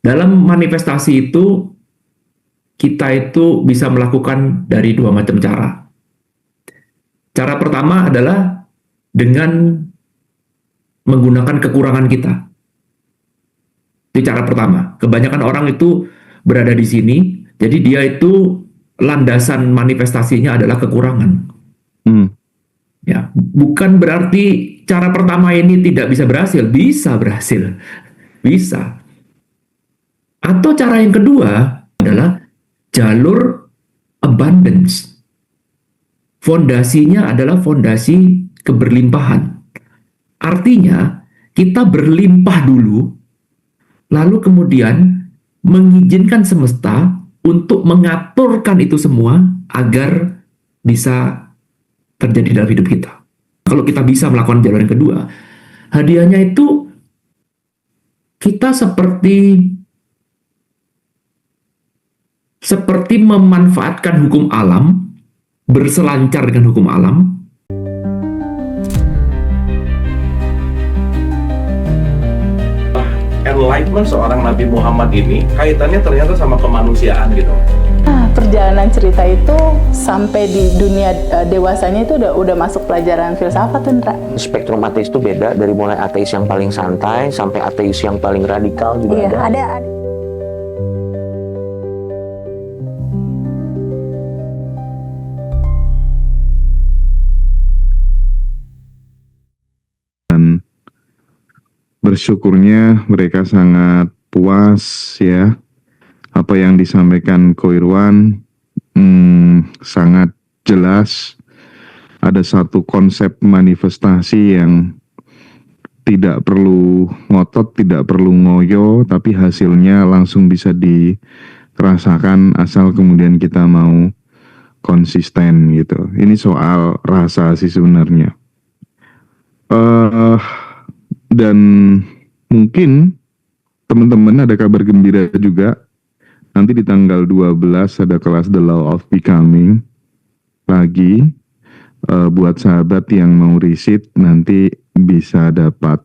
Dalam manifestasi itu, kita itu bisa melakukan dari dua macam cara. Cara pertama adalah dengan menggunakan kekurangan kita. Itu cara pertama. Kebanyakan orang itu berada di sini, jadi dia itu landasan manifestasinya adalah kekurangan. Ya, bukan berarti cara pertama ini tidak bisa berhasil, bisa berhasil, bisa. Atau cara yang kedua adalah jalur abundance. Fondasinya adalah fondasi keberlimpahan. Artinya, kita berlimpah dulu, lalu kemudian mengizinkan semesta untuk mengaturkan itu semua agar bisa terjadi dalam hidup kita. Kalau kita bisa melakukan jalur yang kedua, hadiahnya itu kita seperti memanfaatkan hukum alam, berselancar dengan hukum alam. Enlightenment seorang Nabi Muhammad ini kaitannya ternyata sama kemanusiaan gitu. Nah, perjalanan cerita itu sampai di dunia dewasanya itu udah masuk pelajaran filsafat, Indra. Spektrum ateis itu beda, dari mulai ateis yang paling santai sampai ateis yang paling radikal juga ada. Dan bersyukurnya mereka sangat puas ya. Apa yang disampaikan Ko Irwan sangat jelas. Ada satu konsep manifestasi yang tidak perlu ngotot, tidak perlu ngoyo, tapi hasilnya langsung bisa dirasakan asal kemudian kita mau konsisten gitu. Ini soal rasa sih sebenarnya. Dan mungkin teman-teman ada kabar gembira juga. Nanti di tanggal 12 ada kelas The Law of Becoming lagi. Buat sahabat yang mau riset nanti bisa dapat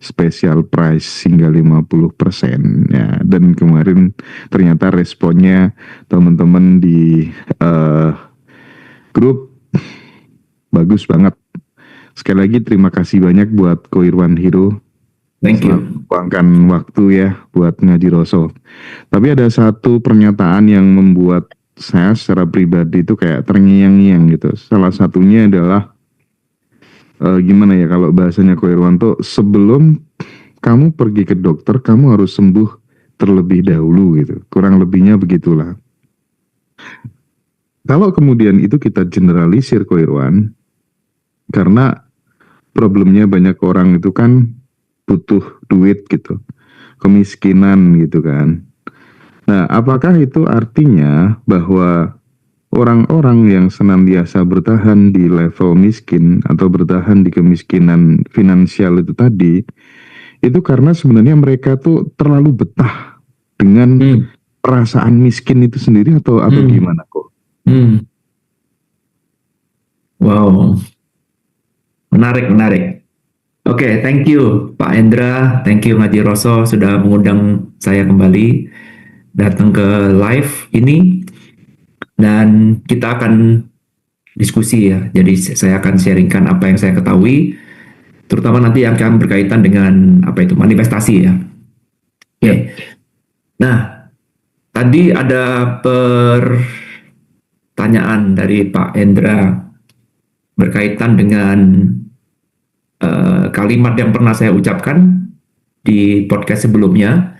special price hingga 50% ya. Dan kemarin ternyata responnya teman-teman di grup bagus banget. Sekali lagi terima kasih banyak buat Ko Irwan Hiro. Thank you. Luangkan waktu ya buat ngaji Roso. Tapi ada satu pernyataan yang membuat saya secara pribadi itu kayak terngiang-ngiang gitu. Salah satunya adalah gimana ya kalau bahasanya Ko Irwanto, sebelum kamu pergi ke dokter kamu harus sembuh terlebih dahulu gitu. Kurang lebihnya begitulah. Kalau kemudian itu kita generalisir Ko Irwan, karena problemnya banyak orang itu kan butuh duit gitu, kemiskinan gitu kan. Nah, apakah itu artinya bahwa orang-orang yang senantiasa bertahan di level miskin atau bertahan di kemiskinan finansial itu tadi, itu karena sebenarnya mereka tuh terlalu betah dengan perasaan miskin itu sendiri atau gimana kok? Wow, menarik. Oke, thank you Pak Endra, thank you Ngaji Roso sudah mengundang saya kembali datang ke live ini, dan kita akan diskusi ya. Jadi saya akan sharingkan apa yang saya ketahui, terutama nanti yang akan berkaitan dengan apa itu manifestasi ya. Oke. Nah, tadi ada pertanyaan dari Pak Endra berkaitan dengan kalimat yang pernah saya ucapkan di podcast sebelumnya,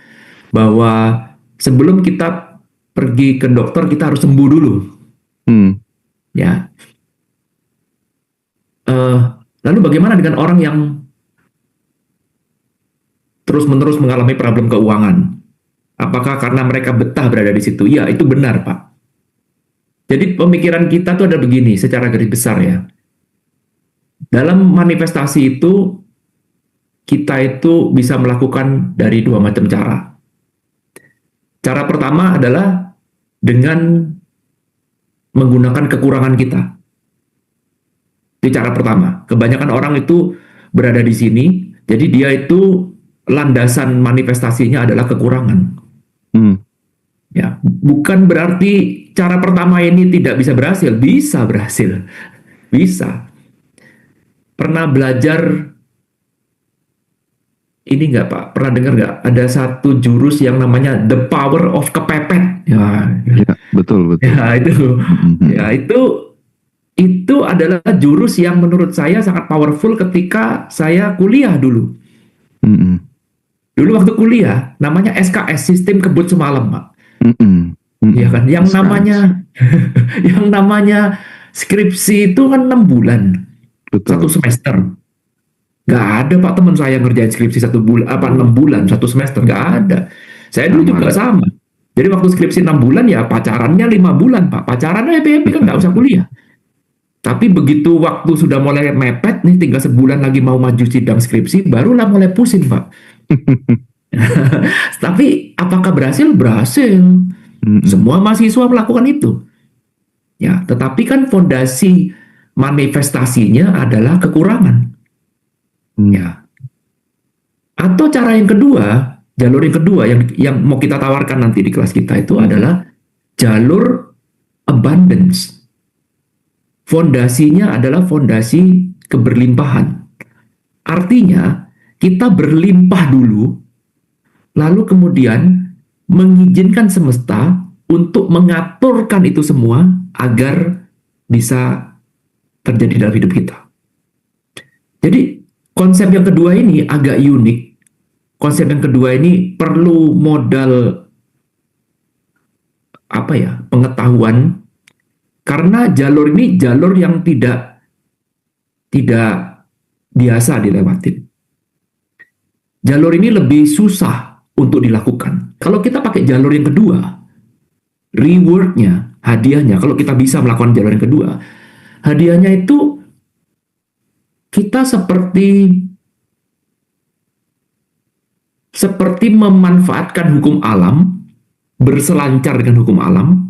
bahwa sebelum kita pergi ke dokter kita harus sembuh dulu. Ya. Lalu bagaimana dengan orang yang terus-menerus mengalami problem keuangan? Apakah karena mereka betah berada di situ? Ya, itu benar, Pak. Jadi pemikiran kita tuh ada begini secara garis besar ya. Dalam manifestasi itu, kita itu bisa melakukan dari dua macam cara. Cara pertama adalah dengan menggunakan kekurangan kita. Itu cara pertama. Kebanyakan orang itu berada di sini, jadi dia itu landasan manifestasinya adalah kekurangan. Hmm. Ya, bukan berarti cara pertama ini tidak bisa berhasil. Bisa berhasil. Bisa. Pernah belajar ini nggak Pak? Pernah dengar nggak? Ada satu jurus yang namanya The Power of Kepepet. Ya, Ya, betul betul. ya itu. Mhm. Ya, itu adalah jurus yang menurut saya sangat powerful ketika saya kuliah dulu. Mhm. Dulu waktu kuliah, namanya SKS, Sistem Kebut Semalam, Pak. Mhm. Mhm. Iya kan? Yang SKS. namanya skripsi itu kan 6 bulan, satu Betul. semester. Nggak ada Pak teman saya ngerjain skripsi 1 bulan, 6 bulan, satu semester. Nggak ada. Saya dulu juga sama. Jadi waktu skripsi 6 bulan ya pacarannya 5 bulan, Pak. Pacarannya happy-happy kan nggak usah kuliah. Tapi begitu waktu sudah mulai mepet nih, tinggal sebulan lagi mau maju sidang skripsi, barulah mulai pusing, Pak. Tapi apakah berhasil? Berhasil. Mhm. Semua mahasiswa melakukan itu. Ya, tetapi kan fondasi manifestasinya adalah kekurangan. Hmm. Ya. Atau cara yang kedua, jalur yang kedua yang mau kita tawarkan nanti di kelas kita itu adalah jalur abundance. Fondasinya adalah fondasi keberlimpahan. Artinya, kita berlimpah dulu, lalu kemudian mengizinkan semesta untuk mengaturkan itu semua agar bisa terjadi dalam hidup kita. Jadi, konsep yang kedua ini agak unik. Konsep yang kedua ini perlu modal pengetahuan, karena jalur ini jalur yang tidak biasa dilewatin. Jalur ini lebih susah untuk dilakukan. Kalau kita pakai jalur yang kedua, rewardnya, hadiahnya, kalau kita bisa melakukan jalur yang kedua, hadiahnya itu kita seperti memanfaatkan hukum alam, berselancar dengan hukum alam.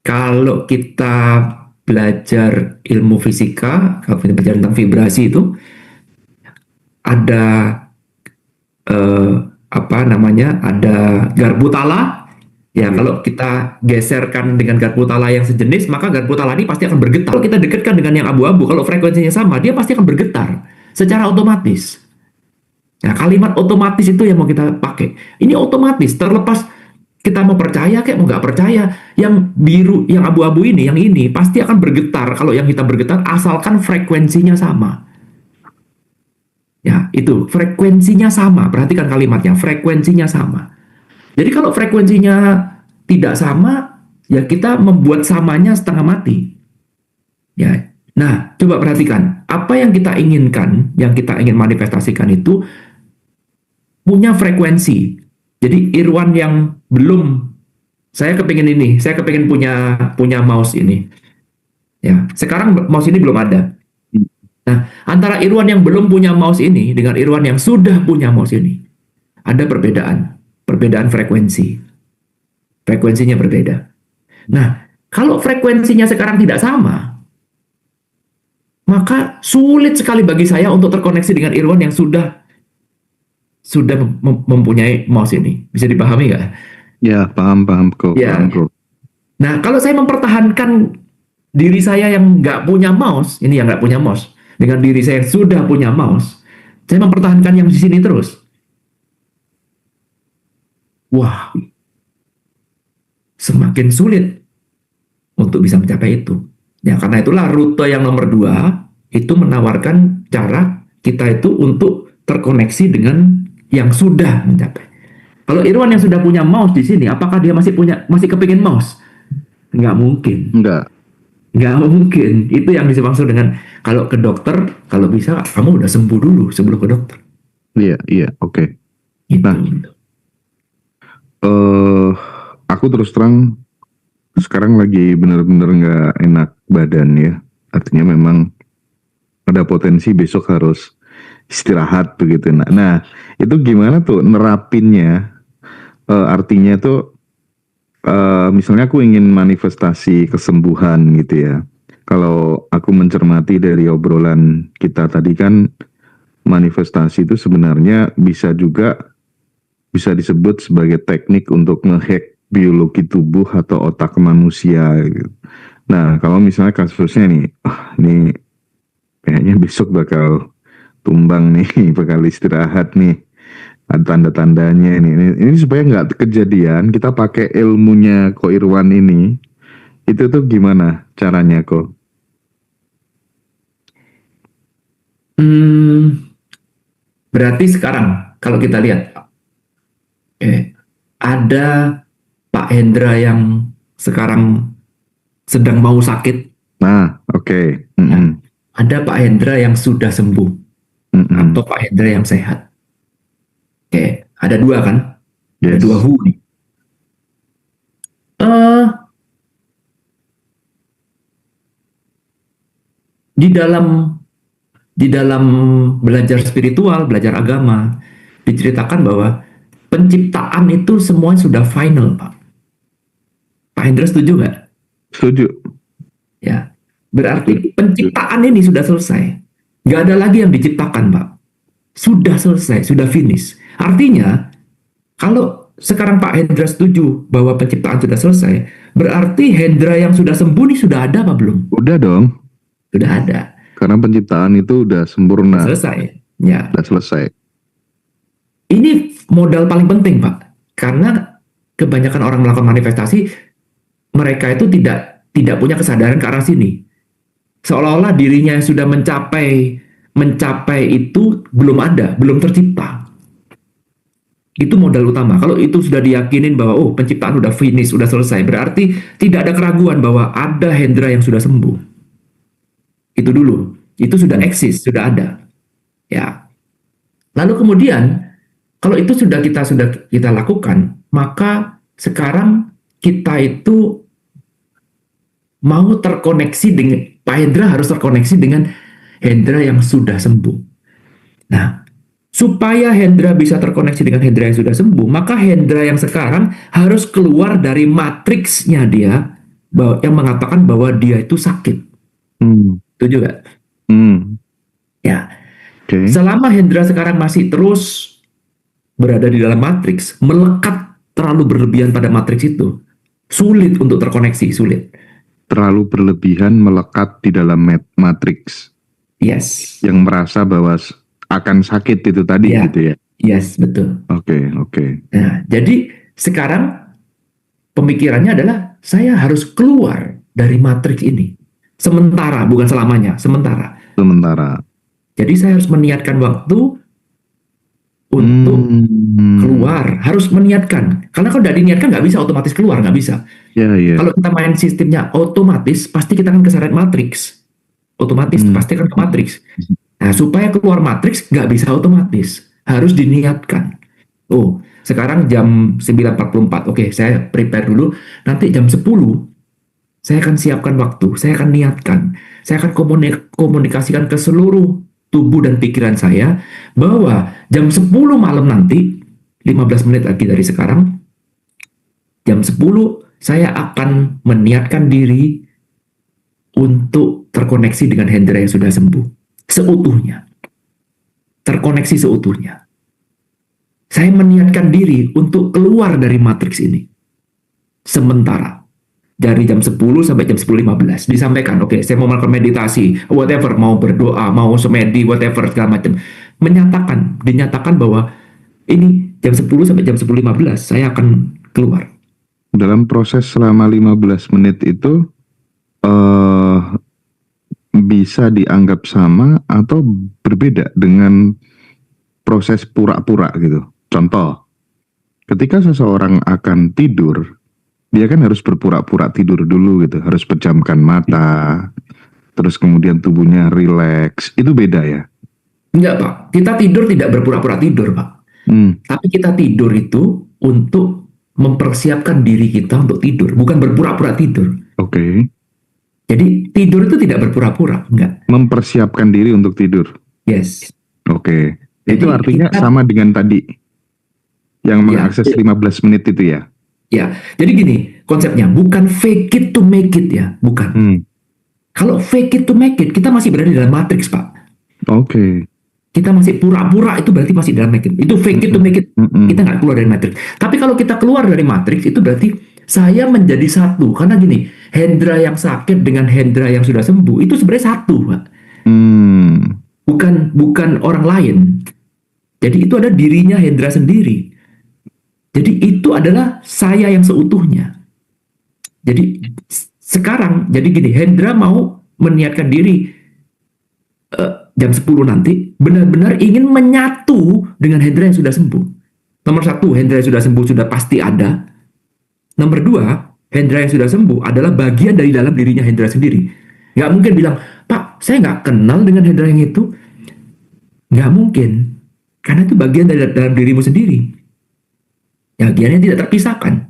Kalau kita belajar ilmu fisika, kalau kita belajar tentang vibrasi itu, ada ada garpu tala. Ya, kalau kita geserkan dengan garpu tala yang sejenis, maka garpu tala ini pasti akan bergetar. Kalau kita dekatkan dengan yang abu-abu, kalau frekuensinya sama, dia pasti akan bergetar secara otomatis. Nah, kalimat otomatis itu yang mau kita pakai. Ini otomatis, terlepas kita mau percaya kayak mau nggak percaya, yang biru, yang abu-abu ini, yang ini pasti akan bergetar. Kalau yang hitam bergetar, asalkan frekuensinya sama. Ya, itu frekuensinya sama. Perhatikan kalimatnya, frekuensinya sama. Jadi kalau frekuensinya tidak sama, ya kita membuat samanya setengah mati. Ya. Nah, coba perhatikan apa yang kita inginkan, yang kita ingin manifestasikan itu punya frekuensi. Jadi Irwan yang belum, saya kepingin ini, saya kepingin punya mouse ini. Ya, sekarang mouse ini belum ada. Nah, antara Irwan yang belum punya mouse ini dengan Irwan yang sudah punya mouse ini, ada perbedaan frekuensi. Frekuensinya berbeda. Nah, kalau frekuensinya sekarang tidak sama, maka sulit sekali bagi saya untuk terkoneksi dengan Irwan yang sudah mempunyai mouse ini. Bisa dipahami nggak? Ya, paham kok. Ya. Paham kok. Nah, kalau saya mempertahankan diri saya yang nggak punya mouse, ini yang nggak punya mouse, dengan diri saya yang sudah punya mouse, saya mempertahankan yang di sini terus. Wah, semakin sulit untuk bisa mencapai itu. Ya, karena itulah rute yang nomor 2 itu menawarkan cara kita itu untuk terkoneksi dengan yang sudah mencapai. Kalau Irwan yang sudah punya mouse di sini, apakah dia masih kepingin mouse? Nggak mungkin. Nggak mungkin. Itu yang dimaksud dengan kalau ke dokter, kalau bisa kamu udah sembuh dulu sebelum ke dokter. Iya, oke. Gitu. Nah, aku terus terang sekarang lagi bener-bener nggak enak badan ya. Artinya memang ada potensi besok harus istirahat begitu. Nah, itu gimana tuh nerapinnya? Artinya tuh misalnya aku ingin manifestasi kesembuhan gitu ya. Kalau aku mencermati dari obrolan kita tadi kan, manifestasi itu sebenarnya bisa disebut sebagai teknik untuk ngehack biologi tubuh atau otak manusia gitu. Nah, kalau misalnya kasusnya nih, ini kayaknya besok bakal tumbang nih, bakal istirahat nih. Ada tanda-tandanya ini supaya nggak kejadian, kita pakai ilmunya Ko Irwan ini. Itu tuh gimana caranya, Ko? Berarti sekarang kalau kita lihat, ada Pak Hendra yang sekarang sedang mau sakit, Nah, oke. ada Pak Hendra yang sudah sembuh, atau Pak Hendra yang sehat. Ada dua kan? Ada Yes. dua who nih. Di dalam belajar spiritual, belajar agama, diceritakan bahwa penciptaan itu semua sudah final, Pak. Pak Hendra setuju nggak? Setuju. Ya, berarti penciptaan ini sudah selesai. Nggak ada lagi yang diciptakan, Pak. Sudah selesai, sudah finish. Artinya, kalau sekarang Pak Hendra setuju bahwa penciptaan sudah selesai, berarti Hendra yang sudah sembuh ini sudah ada apa belum? Udah dong, Sudah ada. karena penciptaan itu udah sempurna, Selesai. Ya. udah selesai. Ini modal paling penting, Pak. Karena kebanyakan orang melakukan manifestasi, mereka itu tidak punya kesadaran ke arah sini. Seolah-olah dirinya yang sudah mencapai itu belum ada, belum tercipta. Itu modal utama. Kalau itu sudah diyakinin bahwa penciptaan sudah finish, sudah selesai, berarti tidak ada keraguan bahwa ada Hendra yang sudah sembuh. Itu dulu. Itu sudah eksis, sudah ada. Ya. Lalu kemudian kalau itu sudah kita lakukan, maka sekarang kita itu mau terkoneksi dengan Pak Hendra, harus terkoneksi dengan Hendra yang sudah sembuh. Nah, supaya Hendra bisa terkoneksi dengan Hendra yang sudah sembuh, maka Hendra yang sekarang harus keluar dari matriksnya dia yang mengatakan bahwa dia itu sakit. Itu juga. Ya. Oke. Selama Hendra sekarang masih terus berada di dalam matriks, melekat terlalu berlebihan pada matriks itu, sulit untuk terkoneksi, sulit. Terlalu berlebihan melekat di dalam matriks. Yes. Yang merasa bahwa akan sakit itu tadi Ya. gitu ya. Yes, betul. Oke. Nah, jadi sekarang pemikirannya adalah saya harus keluar dari matriks ini. Sementara, bukan selamanya, sementara. Jadi saya harus meniatkan waktu untuk keluar, harus meniatkan. Karena kalau tidak diniatkan nggak bisa otomatis keluar, nggak bisa. Ya. Kalau kita main sistemnya otomatis, pasti kita akan keseret matriks. Otomatis pasti akan ke matriks. Nah, supaya keluar matriks nggak bisa otomatis, harus diniatkan. Sekarang jam 9.44, oke, saya prepare dulu. Nanti jam 10, saya akan siapkan waktu, saya akan niatkan, saya akan komunikasikan ke seluruh tubuh dan pikiran saya bahwa jam 10 malam nanti, 15 menit lagi dari sekarang, jam 10 saya akan meniatkan diri untuk terkoneksi dengan Hendra yang sudah sembuh. Seutuhnya. Terkoneksi seutuhnya. Saya meniatkan diri untuk keluar dari matriks ini. Sementara. Dari jam 10 sampai jam 10.15 disampaikan, oke, saya mau melakukan meditasi, whatever, mau berdoa, mau semedi, whatever, segala macam. Dinyatakan bahwa ini jam 10 sampai jam 10.15 saya akan keluar. Dalam proses selama 15 menit itu bisa dianggap sama atau berbeda dengan proses pura-pura gitu. Contoh, ketika seseorang akan tidur, dia kan harus berpura-pura tidur dulu gitu, harus pejamkan mata, terus kemudian tubuhnya rileks. Itu beda ya? Enggak, Pak. Kita tidur tidak berpura-pura tidur, Pak. Tapi kita tidur itu untuk mempersiapkan diri kita untuk tidur, bukan berpura-pura tidur. Oke. Jadi tidur itu tidak berpura-pura, enggak. Mempersiapkan diri untuk tidur. Yes. Oke. Jadi Itu artinya sama dengan tadi yang mengakses 15 menit itu ya? Ya, jadi gini konsepnya, bukan fake it to make it ya, bukan. Kalau fake it to make it, kita masih berada di dalam matriks, Pak. Oke. kita masih pura-pura, itu berarti masih dalam matrix. Itu fake it to make it. Kita nggak keluar dari matrix. Tapi kalau kita keluar dari matrix, itu berarti saya menjadi satu. Karena gini, Hendra yang sakit dengan Hendra yang sudah sembuh itu sebenarnya satu, Pak. Bukan orang lain. Jadi itu ada dirinya Hendra sendiri. Jadi itu adalah saya yang seutuhnya. Jadi sekarang, jadi gini, Hendra mau meniatkan diri jam 10 nanti, benar-benar ingin menyatu dengan Hendra yang sudah sembuh. Nomor 1, Hendra yang sudah sembuh sudah pasti ada. Nomor 2, Hendra yang sudah sembuh adalah bagian dari dalam dirinya Hendra sendiri. Nggak mungkin bilang, Pak, saya nggak kenal dengan Hendra yang itu. Nggak mungkin. Karena itu bagian dari dalam dirimu sendiri. Bagiannya tidak terpisahkan.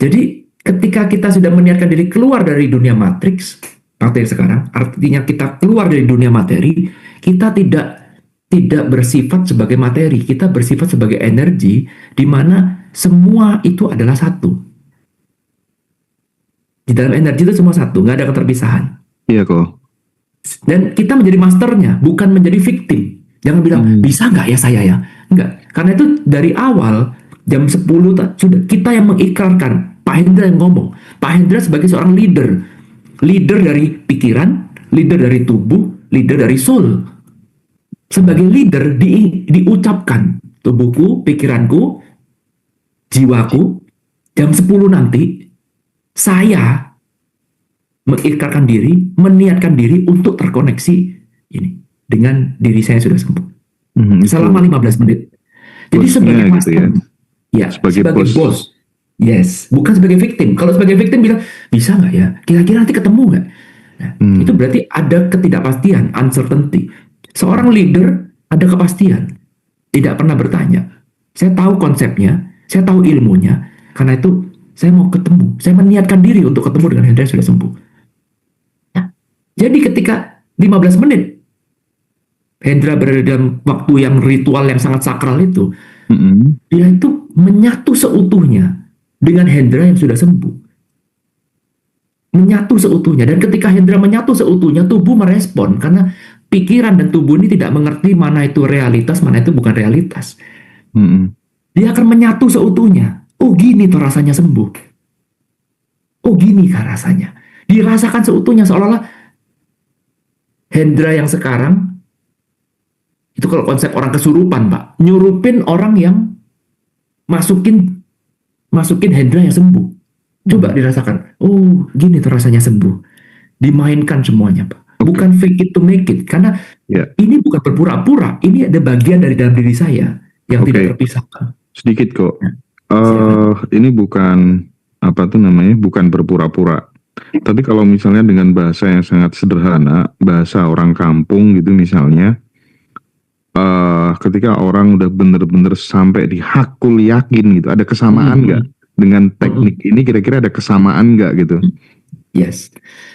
Jadi ketika kita sudah meniatkan diri keluar dari dunia matriks, materi sekarang, artinya kita keluar dari dunia materi, kita tidak bersifat sebagai materi, kita bersifat sebagai energi, di mana semua itu adalah satu. Di dalam energi itu semua satu, nggak ada keterpisahan. Iya kok. Dan kita menjadi masternya, bukan menjadi victim. Jangan bilang, bisa nggak ya saya ya? Enggak. Karena itu dari awal, jam 10 sudah kita yang mengikrarkan, Pak Hendra yang ngomong. Pak Hendra sebagai seorang leader. Leader dari pikiran, leader dari tubuh, leader dari soul. Sebagai leader diucapkan, tubuhku, pikiranku, jiwaku, jam 10 nanti, saya mengikrarkan diri, meniatkan diri untuk terkoneksi ini dengan diri saya sudah sembuh. Selama 15 menit. Jadi Bosnya sebagai gitu master, ya, sebagai bos. Yes, bukan sebagai victim. Kalau sebagai victim bilang, bisa nggak ya? Kira-kira nanti ketemu nggak? Nah, itu berarti ada ketidakpastian, uncertainty. Seorang leader ada kepastian, tidak pernah bertanya. Saya tahu konsepnya, saya tahu ilmunya, karena itu saya mau ketemu. Saya meniatkan diri untuk ketemu dengan Hendra yang sudah sembuh. Nah, jadi ketika 15 menit, Hendra berada dalam waktu yang ritual yang sangat sakral itu, dia itu menyatu seutuhnya dengan Hendra yang sudah sembuh. Menyatu seutuhnya. Dan ketika Hendra menyatu seutuhnya, tubuh merespon. Karena pikiran dan tubuh ini tidak mengerti mana itu realitas, mana itu bukan realitas. Dia akan menyatu seutuhnya. Oh gini tuh rasanya sembuh. Oh gini kah rasanya. Dirasakan seutuhnya seolah-olah Hendra yang sekarang, itu kalau konsep orang kesurupan, Pak. Nyurupin orang yang masukin Hendra yang sembuh. Coba dirasakan. Oh, gini tuh rasanya sembuh. Dimainkan semuanya, Pak. Bukan fake it to make it. Karena ini bukan berpura-pura. Ini ada bagian dari dalam diri saya yang tidak terpisahkan. Sedikit kok. Ini bukan bukan berpura-pura. Tapi kalau misalnya dengan bahasa yang sangat sederhana, bahasa orang kampung gitu misalnya, ketika orang udah bener-bener sampai di hakul yakin gitu, ada kesamaan nggak dengan teknik ini? Kira-kira ada kesamaan nggak gitu? Yes,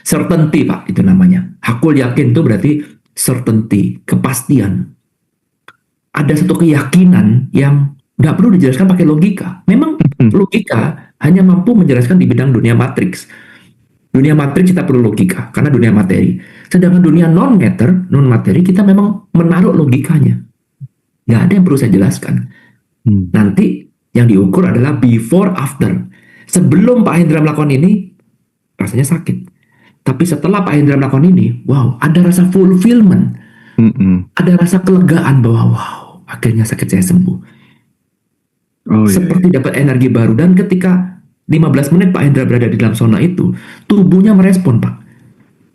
certainty, Pak, itu namanya. Hakul yakin itu berarti certainty, kepastian. Ada satu keyakinan yang nggak perlu dijelaskan pakai logika. Memang logika hanya mampu menjelaskan di bidang dunia matriks. Dunia matriks kita perlu logika karena dunia materi. Sedangkan dunia non materi kita memang menaruh logikanya. Nggak ada yang perlu saya jelaskan. Nanti yang diukur adalah before after. Sebelum Pak Hendra melakukan ini rasanya sakit. Tapi setelah Pak Hendra melakukan ini, wow, ada rasa fulfillment. Ada rasa kelegaan bahwa wow, akhirnya sakit saya sembuh. Seperti dapat energi baru. Dan ketika 15 menit Pak Hendra berada di dalam zona itu, tubuhnya merespon, Pak.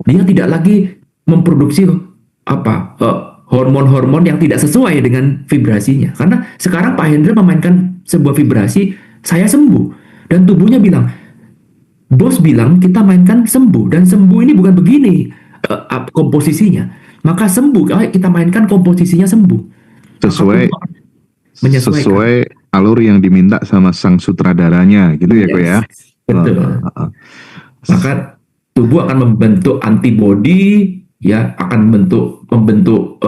Dia tidak lagi memproduksi hormon-hormon yang tidak sesuai dengan vibrasinya. Karena sekarang Pak Hendra memainkan sebuah vibrasi, saya sembuh. Dan tubuhnya bilang, bos bilang kita mainkan sembuh. Dan sembuh ini bukan begini komposisinya. Maka sembuh, kita mainkan komposisinya sembuh. Sesuai alur yang diminta sama sang sutradaranya gitu ya, kok ya. Betul. Maka tubuh akan membentuk antibodi, ya, akan membentuk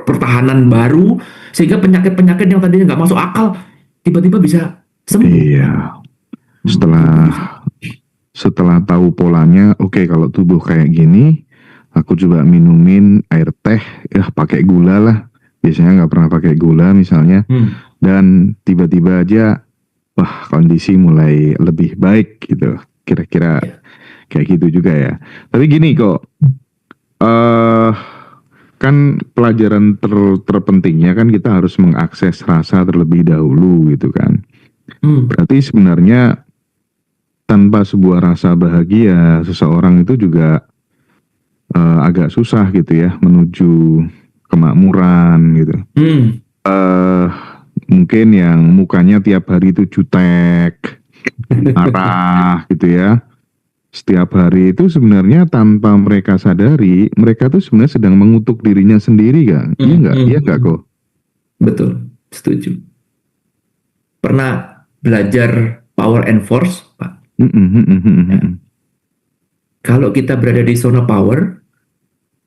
pertahanan baru sehingga penyakit-penyakit yang tadinya nggak masuk akal tiba-tiba bisa sembuh. Iya. Setelah tahu polanya, oke, kalau tubuh kayak gini, aku coba minumin air teh, ya pakai gula lah. Biasanya nggak pernah pakai gula misalnya. Dan tiba-tiba aja, wah kondisi mulai lebih baik gitu. Kira-kira kayak gitu juga ya. Tapi gini kok, kan pelajaran terpentingnya kan kita harus mengakses rasa terlebih dahulu gitu kan. Berarti sebenarnya tanpa sebuah rasa bahagia, seseorang itu juga agak susah gitu ya menuju kemakmuran gitu. Mungkin yang mukanya tiap hari itu jutek, marah gitu ya. Setiap hari itu sebenarnya tanpa mereka sadari, mereka tuh sebenarnya sedang mengutuk dirinya sendiri kan? Iya nggak? Iya nggak kok? Betul, setuju. Pernah belajar power and force, Pak? Kalau kita berada di zona power,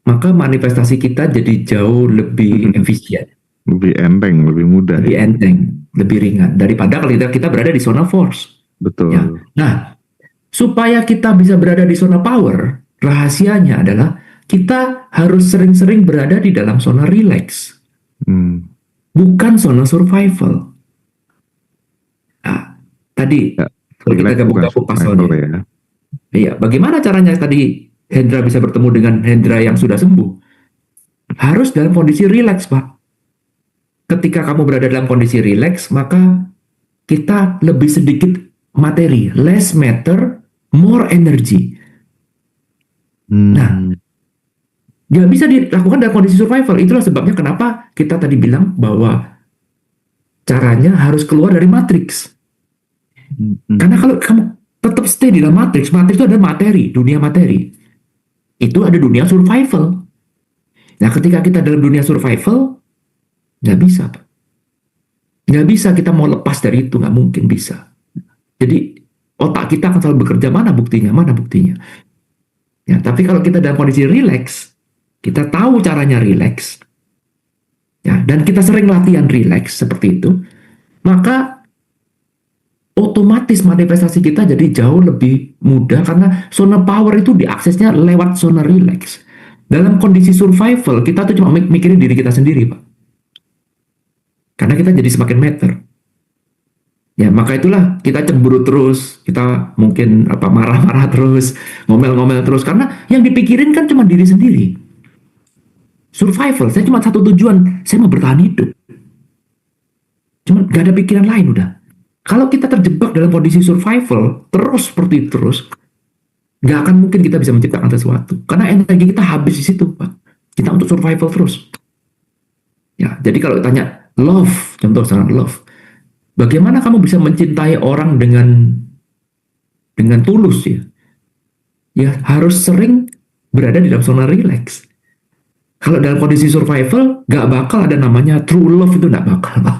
maka manifestasi kita jadi jauh lebih efisien, Lebih enteng, lebih mudah. lebih enteng, lebih ringan daripada kalau kita berada di zona force. Betul. Ya. Nah, supaya kita bisa berada di zona power, rahasianya adalah kita harus sering-sering berada di dalam zona relax, bukan zona survival. Nah, tadi Ya, kalau kita relax gabung-gabung bukan pasalnya, survival ya. iya, bagaimana caranya tadi Hendra bisa bertemu dengan Hendra yang sudah sembuh? Harus dalam kondisi relax, Pak. Ketika kamu berada dalam kondisi relax, maka kita lebih sedikit materi, less matter, more energy. Nah, nggak bisa dilakukan dalam kondisi survival. Itulah sebabnya kenapa kita tadi bilang bahwa caranya harus keluar dari matrix. Karena kalau kamu tetap stay di dalam matrix, matrix itu adalah materi, dunia materi. Itu ada dunia survival. Nah, ketika kita dalam dunia survival, nggak bisa, Pak. Nggak bisa kita mau lepas dari itu, nggak mungkin bisa. Jadi, otak kita akan selalu bekerja, mana buktinya, mana buktinya. Ya, tapi kalau kita dalam kondisi relax, kita tahu caranya relax, ya, dan kita sering latihan relax seperti itu, maka otomatis manifestasi kita jadi jauh lebih mudah karena zona power itu diaksesnya lewat zona relax. Dalam kondisi survival, kita tuh cuma mikirin diri kita sendiri, Pak. Karena kita jadi semakin meter. Ya, maka itulah kita cemburu terus, kita mungkin marah-marah terus, ngomel-ngomel terus, karena yang dipikirin kan cuma diri sendiri. Survival, saya cuma satu tujuan, saya mau bertahan hidup. Cuma gak ada pikiran lain udah. Kalau kita terjebak dalam kondisi survival, terus seperti itu terus, gak akan mungkin kita bisa menciptakan sesuatu. Karena energi kita habis di situ, Pak. Kita untuk survival terus. Ya, jadi kalau tanya love, contoh sekarang love. Bagaimana kamu bisa mencintai orang dengan tulus ya? Ya, harus sering berada di dalam zona relax. Kalau dalam kondisi survival, gak bakal ada namanya true love, itu gak bakal, Pak.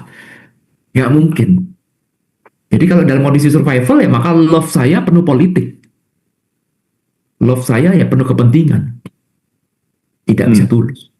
Gak mungkin. Jadi kalau dalam kondisi survival ya maka love saya penuh politik. Love saya ya penuh kepentingan. Tidak bisa tulus.